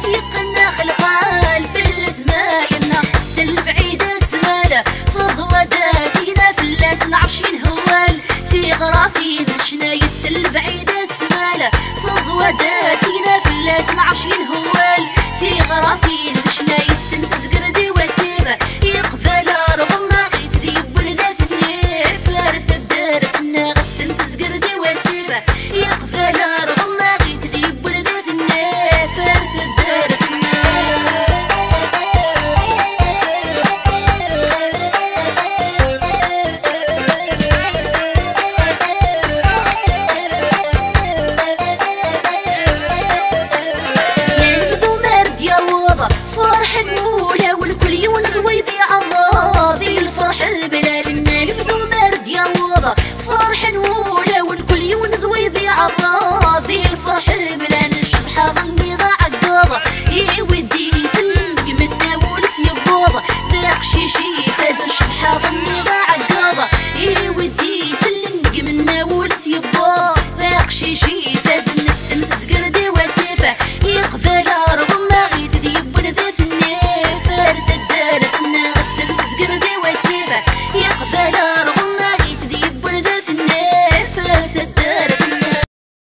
وسيقنا خلخال في الزماينا سل بعيدة تمالة فضوى داسينا في اللاس العرشين هوال في غراثين شناية سل بعيدة تمالة فضوى داسينا في اللاس العرشين هوال في غراثين شناية سنت زقردي وسيبة يقبل رغم ما غيت ذيب ولدات فارث الدار الناغت سنت زقردي وسيبة يقبل رغم ما غيت ذيب ولدات فارث الدار فرح المولى والكل ينذوي ذي عراضي الفرح بلالنا نبدو مرد يا وضع فرح المولى والكل ينذوي ذي عراضي الفرح بلالنا الشبحة غني غا عقاضة يودي يسلم منا ولس يبوضة ذاق شيشي فاز الشبحة غني غا عقاضة يودي يسلم منا ولس يبوضة ذاق شيشي